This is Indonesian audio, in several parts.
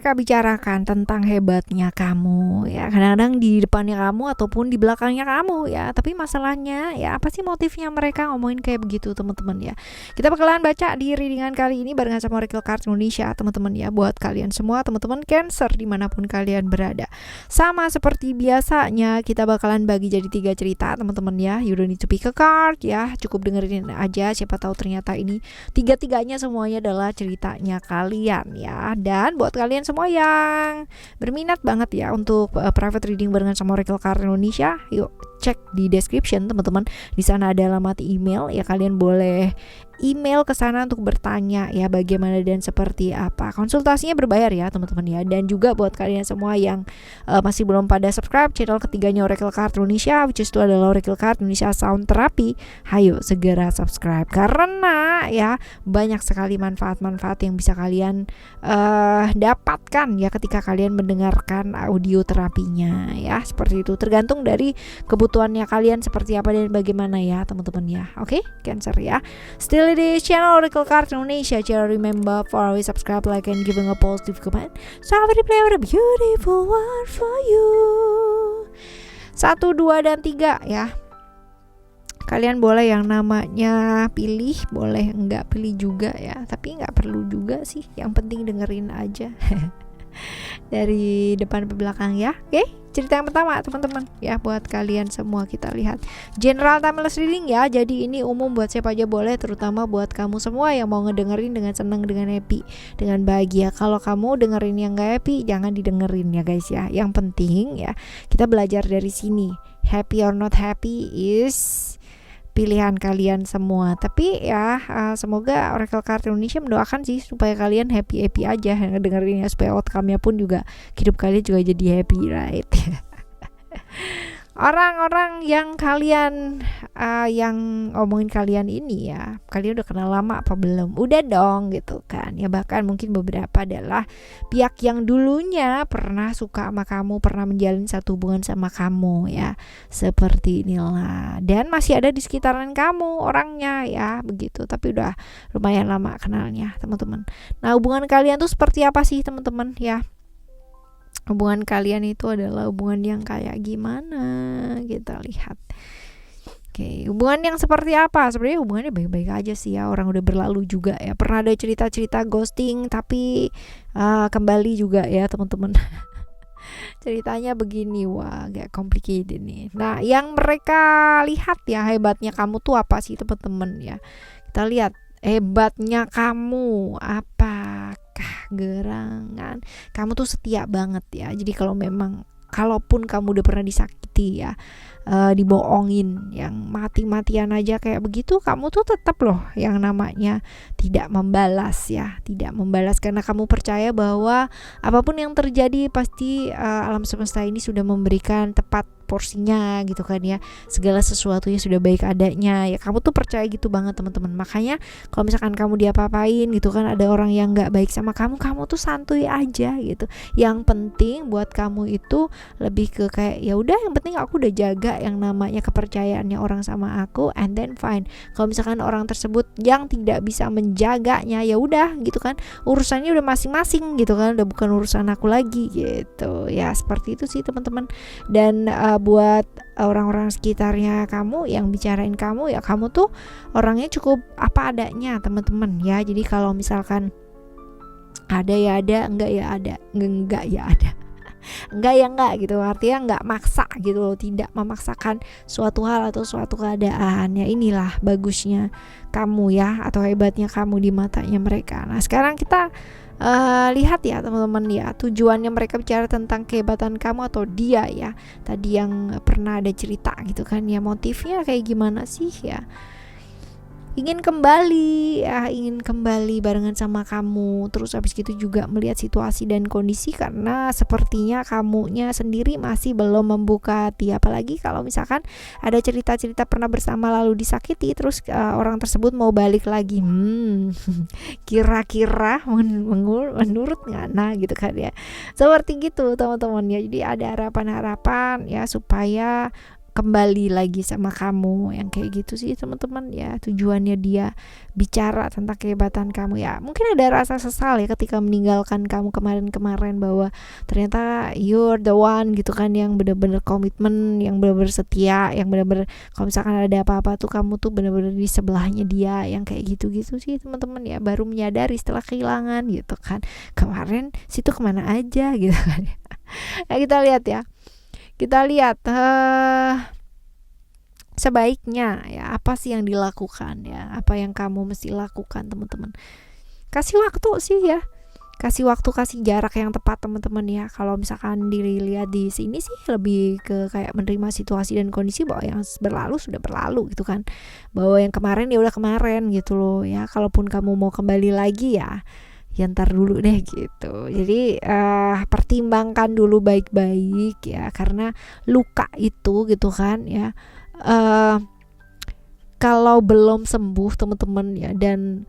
mereka bicarakan tentang hebatnya kamu ya, kadang-kadang di depannya kamu ataupun di belakangnya kamu ya. Tapi masalahnya ya, apa sih motifnya mereka ngomongin kayak begitu teman-teman ya. Kita bakalan baca di readingan kali ini barengan sama Oracle Card Indonesia teman-teman ya. Buat kalian semua teman-teman Cancer dimanapun kalian berada, sama seperti biasanya kita bakalan bagi jadi 3 cerita teman-teman ya. You don't need to pick a card ya, cukup dengerin aja, siapa tahu ternyata ini tiga-tiganya semuanya adalah ceritanya kalian ya. Dan buat kalian semua yang berminat banget ya untuk private reading barengan sama Oracle Card Indonesia, yuk cek di description teman-teman. Di sana ada alamat email ya, kalian boleh email ke sana untuk bertanya ya bagaimana dan seperti apa. Konsultasinya berbayar ya teman-teman ya. Dan juga buat kalian semua yang masih belum pada subscribe channel ketiganya Oracle Card Indonesia, which is itu adalah Oracle Card Indonesia Sound Therapy, ayo segera subscribe karena ya banyak sekali manfaat-manfaat yang bisa kalian dapatkan ya ketika kalian mendengarkan audio terapinya ya. Seperti itu, tergantung dari kebutuhannya kalian seperti apa dan bagaimana ya teman-teman ya. Oke, Cancer ya. Still di channel Oracle Card Indonesia. Jangan remember for always subscribe, like, and giving a positive comment. So I will play with a beautiful one for you. 1, 2, dan 3 ya. Kalian boleh yang namanya pilih, boleh enggak pilih juga ya. Tapi enggak perlu juga sih. Yang penting dengerin aja. Dari depan ke belakang ya. Oke, cerita yang pertama teman-teman ya, buat kalian semua kita lihat general timeless reading ya. Jadi ini umum buat siapa aja boleh, terutama buat kamu semua yang mau ngedengerin dengan senang, dengan happy, dengan bahagia. Kalau kamu dengerin yang gak happy, jangan didengerin ya guys ya. Yang penting ya kita belajar dari sini. Happy or not happy is pilihan kalian semua. Tapi ya semoga Oracle Card Indonesia mendoakan sih supaya kalian happy aja ngedengerinnya, supaya outcome-nya pun juga hidup kalian juga jadi happy, right? Orang-orang yang kalian yang ngomongin kalian ini ya, kalian udah kenal lama apa belum? Udah dong gitu kan ya. Bahkan mungkin beberapa adalah pihak yang dulunya pernah suka sama kamu, pernah menjalin satu hubungan sama kamu ya, seperti inilah. Dan masih ada di sekitaran kamu orangnya ya, begitu. Tapi udah lumayan lama kenalnya teman-teman. Nah, hubungan kalian tuh seperti apa sih teman-teman ya? Hubungan kalian itu adalah hubungan yang kayak gimana? Kita lihat. Oke, hubungan yang seperti apa? Sebenarnya hubungannya baik-baik aja sih ya. Orang udah berlalu juga ya. Pernah ada cerita-cerita ghosting, tapi kembali juga ya teman-teman. Ceritanya begini, wah agak complicated nih. Nah, yang mereka lihat ya hebatnya kamu tuh apa sih teman-teman ya? Kita lihat hebatnya kamu apakah gerangan kamu tuh setia banget ya. Jadi kalau memang kalaupun kamu udah pernah disakiti ya, dibohongin yang mati-matian aja kayak begitu, kamu tuh tetap loh yang namanya tidak membalas ya, tidak membalas karena kamu percaya bahwa apapun yang terjadi pasti alam semesta ini sudah memberikan tepat porsinya gitu kan ya, segala sesuatunya sudah baik adanya ya. Kamu tuh percaya gitu banget teman-teman. Makanya kalau misalkan kamu diapa-apain gitu kan, ada orang yang nggak baik sama kamu, kamu tuh santuy aja gitu. Yang penting buat kamu itu lebih ke kayak ya udah, yang penting aku udah jaga yang namanya kepercayaannya orang sama aku, and then fine. Kalau misalkan orang tersebut yang tidak bisa menjaganya, ya udah gitu kan, urusannya udah masing-masing gitu kan, udah bukan urusan aku lagi gitu ya. Seperti itu sih teman-teman. Dan buat orang-orang sekitarnya kamu yang bicarain kamu ya, kamu tuh orangnya cukup apa adanya teman-teman ya. Jadi kalau misalkan ada ya ada, enggak ya ada, enggak ya ada, enggak ya enggak gitu. Artinya enggak maksa gitu loh, tidak memaksakan suatu hal atau suatu keadaan ya. Inilah bagusnya kamu ya, atau hebatnya kamu di matanya mereka. Nah, sekarang kita lihat ya teman-teman ya, tujuannya mereka bicara tentang kehebatan kamu atau dia ya. Tadi yang pernah ada cerita gitu kan ya, motifnya kayak gimana sih ya? Ingin kembali ya, ingin kembali barengan sama kamu. Terus habis gitu juga melihat situasi dan kondisi, karena sepertinya kamunya sendiri masih belum membuka hati. Apalagi kalau misalkan ada cerita-cerita pernah bersama lalu disakiti, terus orang tersebut mau balik lagi. Kira-kira menurut ngana gitu kan ya. Seperti gitu teman-teman ya. Jadi ada harapan-harapan ya supaya kembali lagi sama kamu, yang kayak gitu sih teman-teman ya. Tujuannya dia bicara tentang kehebatan kamu ya. Mungkin ada rasa sesal ya ketika meninggalkan kamu kemarin-kemarin, bahwa ternyata you're the one gitu kan, yang benar-benar komitmen, yang benar-benar setia, yang benar-benar kalau misalkan ada apa-apa tuh kamu tuh benar-benar di sebelahnya dia, yang kayak gitu-gitu sih teman-teman ya. Baru menyadari setelah kehilangan gitu kan, kemarin situ kemana aja gitu kan. Nah, kita lihat ya, kita lihat sebaiknya ya apa sih yang dilakukan ya, apa yang kamu mesti lakukan teman-teman. Kasih waktu sih ya, kasih waktu, kasih jarak yang tepat teman-teman ya. Kalau misalkan dilihat di sini sih lebih ke kayak menerima situasi dan kondisi bahwa yang berlalu sudah berlalu gitu kan, bahwa yang kemarin ya udah kemarin gitu loh ya. Kalaupun kamu mau kembali lagi ya ntar dulu deh gitu. Jadi pertimbangkan dulu baik-baik ya, karena luka itu gitu kan ya, kalau belum sembuh teman-teman ya, dan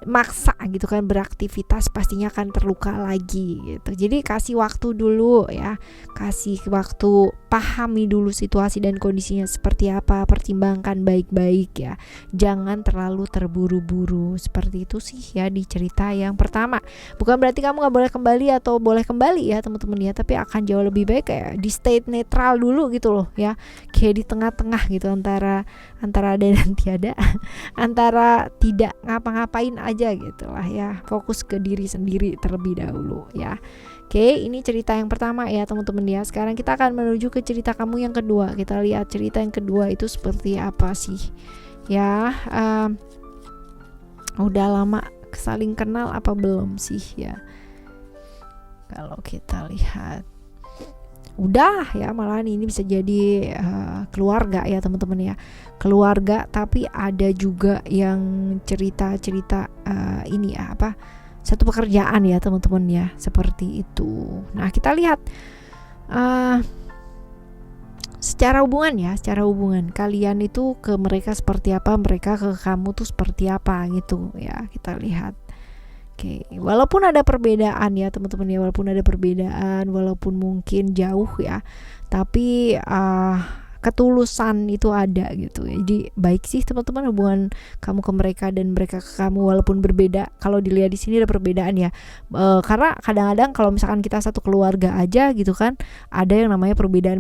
maksa gitu kan beraktivitas, pastinya akan terluka lagi gitu. Jadi kasih waktu dulu ya, kasih waktu, pahami dulu situasi dan kondisinya seperti apa, pertimbangkan baik-baik ya, jangan terlalu terburu-buru. Seperti itu sih ya di cerita yang pertama. Bukan berarti kamu gak boleh kembali atau boleh kembali ya teman-teman ya, tapi akan jauh lebih baik kayak di state netral dulu gitu loh ya, kayak di tengah-tengah gitu, antara ada dan tiada, antara tidak ngapa-ngapain aja gitu lah ya, fokus ke diri sendiri terlebih dahulu ya. Oke, ini cerita yang pertama ya teman-teman ya. Sekarang kita akan menuju ke cerita kamu yang kedua. Kita lihat cerita yang kedua itu seperti apa sih ya. Udah lama saling kenal apa belum sih ya? Kalau kita lihat udah ya, malahan ini bisa jadi keluarga ya teman-teman ya, keluarga. Tapi ada juga yang cerita-cerita ini ya, apa, satu pekerjaan ya teman-teman ya, seperti itu. Nah kita lihat secara hubungan kalian itu ke mereka seperti apa, mereka ke kamu tuh seperti apa gitu ya. Kita lihat. Oke, walaupun ada perbedaan ya teman-teman ya, walaupun mungkin jauh ya, tapi ketulusan itu ada gitu ya. Jadi baik sih teman-teman hubungan kamu ke mereka dan mereka ke kamu, walaupun berbeda. Kalau dilihat di sini ada perbedaan ya, karena kadang-kadang kalau misalkan kita satu keluarga aja gitu kan, ada yang namanya perbedaan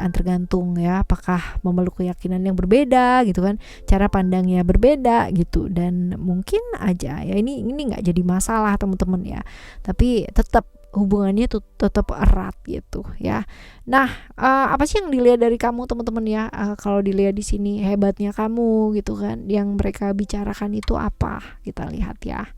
tergantung ya, apakah memeluk keyakinan yang berbeda gitu kan, cara pandangnya berbeda gitu. Dan mungkin aja ya ini nggak jadi masalah teman-teman ya, tapi tetap hubungannya tuh tetap erat gitu ya. Nah, apa sih yang dilihat dari kamu teman-teman ya? Kalau dilihat di sini hebatnya kamu gitu kan, yang mereka bicarakan itu apa? Kita lihat ya.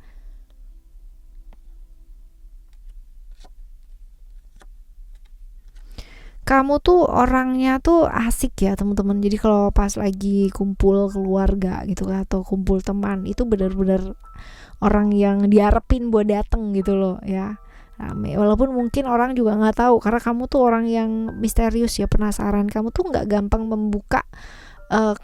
Kamu tuh orangnya tuh asik ya teman-teman. Jadi kalau pas lagi kumpul keluarga gitu atau kumpul teman, itu benar-benar orang yang diharapin buat dateng gitu loh ya. Rame, walaupun mungkin orang juga nggak tahu, karena kamu tuh orang yang misterius ya, penasaran. Kamu tuh nggak gampang membuka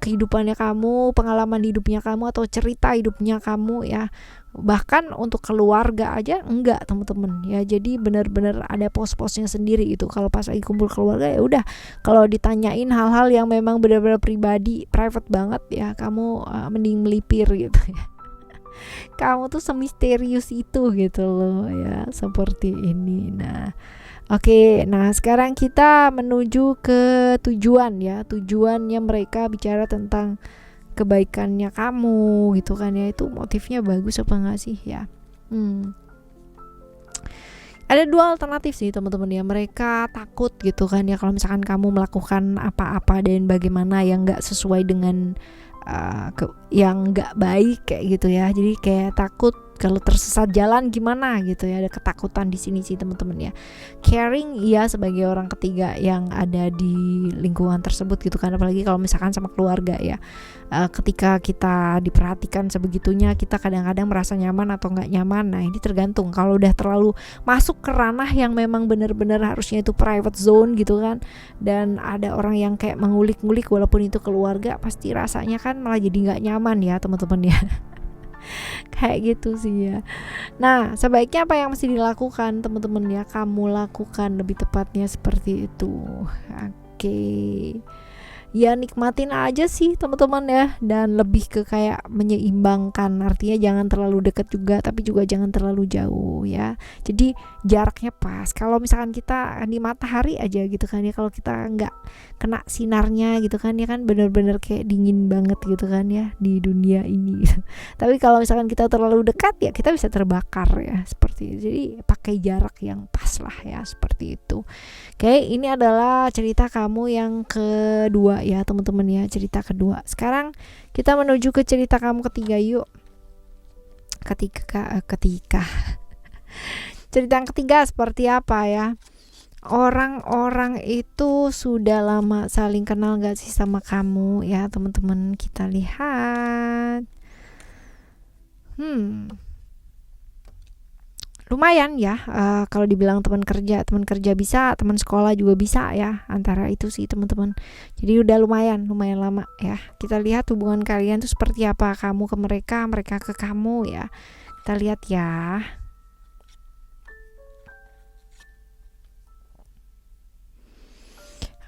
kehidupannya kamu, pengalaman hidupnya kamu, atau cerita hidupnya kamu ya. Bahkan untuk keluarga aja enggak teman-teman ya. Jadi benar-benar ada pos-posnya sendiri gitu. Kalau pas lagi kumpul keluarga ya udah, kalau ditanyain hal-hal yang memang benar-benar pribadi, private banget ya, kamu mending melipir gitu ya. Kamu tuh semisterius itu gitu loh ya, seperti ini. Nah oke, nah sekarang kita menuju ke tujuan ya. Tujuannya mereka bicara tentang kebaikannya kamu gitu kan ya. Itu motifnya bagus apa enggak sih ya. Ada dua alternatif sih teman-teman ya. Mereka takut gitu kan ya, kalau misalkan kamu melakukan apa-apa dan bagaimana yang enggak sesuai dengan yang nggak baik kayak gitu ya. Jadi kayak takut kalau tersesat jalan gimana gitu ya. Ada ketakutan di sini sih teman-teman ya. Caring ya, sebagai orang ketiga yang ada di lingkungan tersebut gitu kan, apalagi kalau misalkan sama keluarga ya. Ketika kita diperhatikan sebegitunya, kita kadang-kadang merasa nyaman atau nggak nyaman. Nah ini tergantung. Kalau udah terlalu masuk ke ranah yang memang benar-benar harusnya itu private zone gitu kan, dan ada orang yang kayak mengulik-ngulik walaupun itu keluarga, pasti rasanya kan malah jadi nggak nyaman ya teman-teman ya. Kayak gitu sih ya. Nah sebaiknya apa yang mesti dilakukan teman-teman ya, kamu lakukan lebih tepatnya seperti itu. Oke. ya nikmatin aja sih teman-teman ya, dan lebih ke kayak menyeimbangkan, artinya jangan terlalu dekat juga tapi juga jangan terlalu jauh ya. Jadi jaraknya pas. Kalau misalkan kita di matahari aja gitu kan ya, kalau kita nggak kena sinarnya gitu kan ya, kan bener-bener kayak dingin banget gitu kan ya di dunia ini gitu. Tapi kalau misalkan kita terlalu dekat ya kita bisa terbakar ya, seperti itu. Jadi pakai jarak yang pas lah ya, seperti itu. Oke, ini adalah cerita kamu yang kedua ya teman-teman ya, cerita kedua. Sekarang kita menuju ke cerita kamu ketiga yuk. Ketika cerita yang ketiga seperti apa ya? Orang-orang itu sudah lama saling kenal gak sih sama kamu ya teman-teman? Kita lihat. Lumayan ya, kalau dibilang teman kerja bisa, teman sekolah juga bisa ya, antara itu sih teman-teman. Jadi udah lumayan lama ya. Kita lihat hubungan kalian tuh seperti apa, kamu ke mereka, mereka ke kamu ya. Kita lihat ya.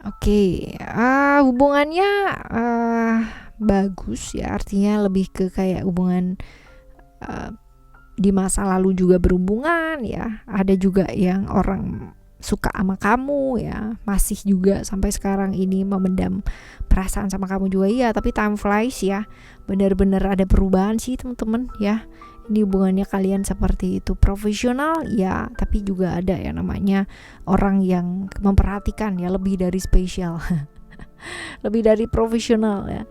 Oke, hubungannya bagus ya, artinya lebih ke kayak hubungan di masa lalu juga berhubungan ya. Ada juga yang orang suka sama kamu ya, masih juga sampai sekarang ini memendam perasaan sama kamu juga ya, tapi time flies ya, benar-benar ada perubahan sih teman-teman ya. Ini hubungannya kalian seperti itu, profesional ya, tapi juga ada ya namanya orang yang memperhatikan ya, lebih dari spesial lebih dari profesional ya.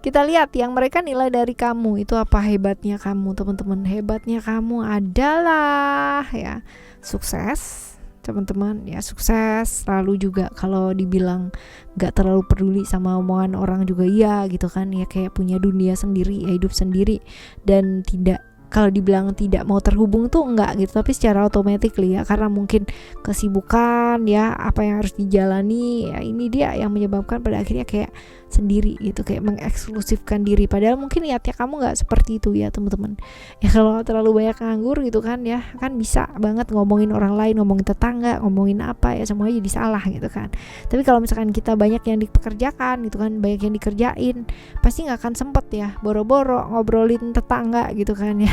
Kita lihat yang mereka nilai dari kamu itu apa, hebatnya kamu teman-teman. Hebatnya kamu adalah ya sukses teman-teman ya, sukses. Lalu juga kalau dibilang gak terlalu peduli sama omongan orang juga iya gitu kan ya, kayak punya dunia sendiri ya, hidup sendiri, dan tidak, kalau dibilang tidak mau terhubung tuh enggak gitu, tapi secara otomatis ya, karena mungkin kesibukan ya, apa yang harus dijalani ya, ini dia yang menyebabkan pada akhirnya kayak sendiri gitu, kayak mengeksklusifkan diri, padahal mungkin niatnya kamu nggak seperti itu ya teman-teman ya. Kalau terlalu banyak nganggur gitu kan ya, kan bisa banget ngomongin orang lain, ngomongin tetangga, ngomongin apa ya, semuanya jadi salah gitu kan. Tapi kalau misalkan kita banyak yang dipekerjakan gitu kan, banyak yang dikerjain, pasti nggak akan sempet ya boro-boro ngobrolin tetangga gitu kan ya.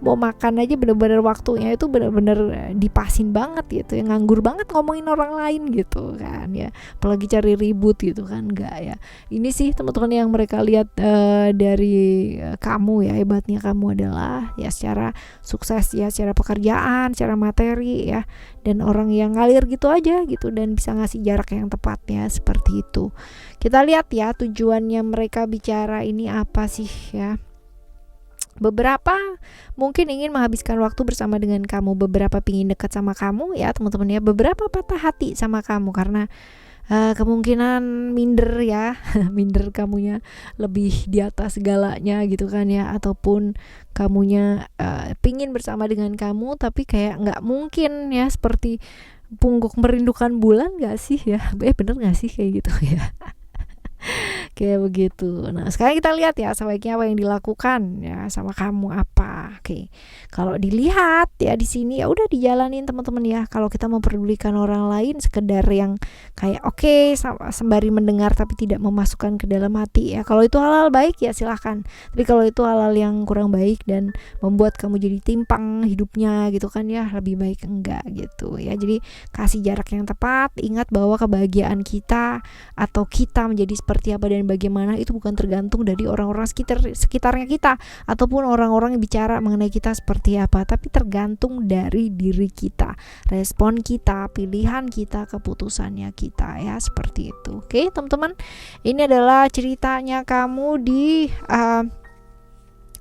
Mau makan aja bener-bener waktunya itu bener-bener dipasin banget gitu ya, nganggur banget ngomongin orang lain gitu kan ya, apalagi cari ribut gitu kan, enggak ya. Ini sih teman-teman yang mereka lihat dari kamu ya, hebatnya kamu adalah ya secara sukses ya, secara pekerjaan, secara materi ya, dan orang yang ngalir gitu aja gitu, dan bisa ngasih jarak yang tepat ya, seperti itu. Kita lihat ya tujuannya mereka bicara ini apa sih ya. Beberapa mungkin ingin menghabiskan waktu bersama dengan kamu, beberapa pingin dekat sama kamu ya teman-teman ya, beberapa patah hati sama kamu karena kemungkinan minder ya minder kamunya lebih di atas segalanya gitu kan ya, ataupun kamunya pingin bersama dengan kamu tapi kayak nggak mungkin ya, seperti pungguk merindukan bulan gak sih ya, bener gak sih kayak gitu ya. Kayak begitu. Nah sekarang kita lihat ya sebaiknya apa yang dilakukan ya sama kamu apa. Oke, kalau dilihat ya di sini ya udah dijalanin teman-teman ya. Kalau kita memperdulikan orang lain sekedar yang kayak oke, sembari mendengar tapi tidak memasukkan ke dalam hati ya, kalau itu hal-hal baik ya silahkan. Tapi kalau itu hal-hal yang kurang baik dan membuat kamu jadi timpang hidupnya gitu kan ya, lebih baik enggak gitu ya. Jadi kasih jarak yang tepat. Ingat bahwa kebahagiaan kita atau kita menjadi seperti apa dan bagaimana itu bukan tergantung dari orang-orang sekitarnya kita ataupun orang-orang yang bicara mengenai kita seperti apa, tapi tergantung dari diri kita, respon kita, pilihan kita, keputusannya kita ya, seperti itu. Oke teman-teman, ini adalah ceritanya kamu di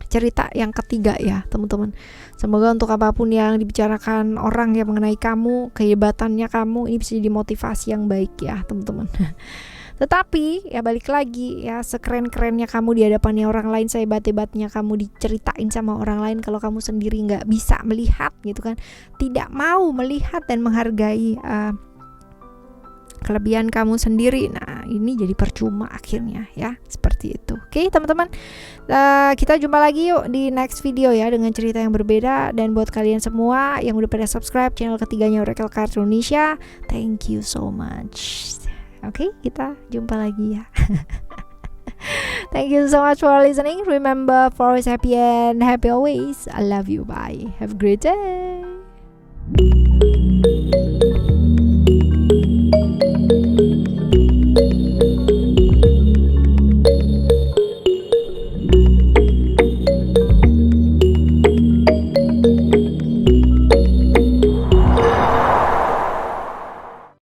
cerita yang ketiga ya teman-teman. Semoga untuk apapun yang dibicarakan orang yang mengenai kamu, kehebatannya kamu, ini bisa jadi motivasi yang baik ya teman-teman. Tetapi ya balik lagi ya, sekeren-kerennya kamu di hadapannya orang lain, sehebat-hebatnya kamu diceritain sama orang lain, kalau kamu sendiri nggak bisa melihat gitu kan, tidak mau melihat dan menghargai kelebihan kamu sendiri, nah ini jadi percuma akhirnya ya, seperti itu. Oke teman-teman, kita jumpa lagi yuk di next video ya dengan cerita yang berbeda. Dan buat kalian semua yang udah pada subscribe channel ketiganya Oracle Card Indonesia, thank you so much. Oke, kita jumpa lagi ya. Thank you so much for listening. Remember, for always happy and happy always. I love you. Bye. Have a great day.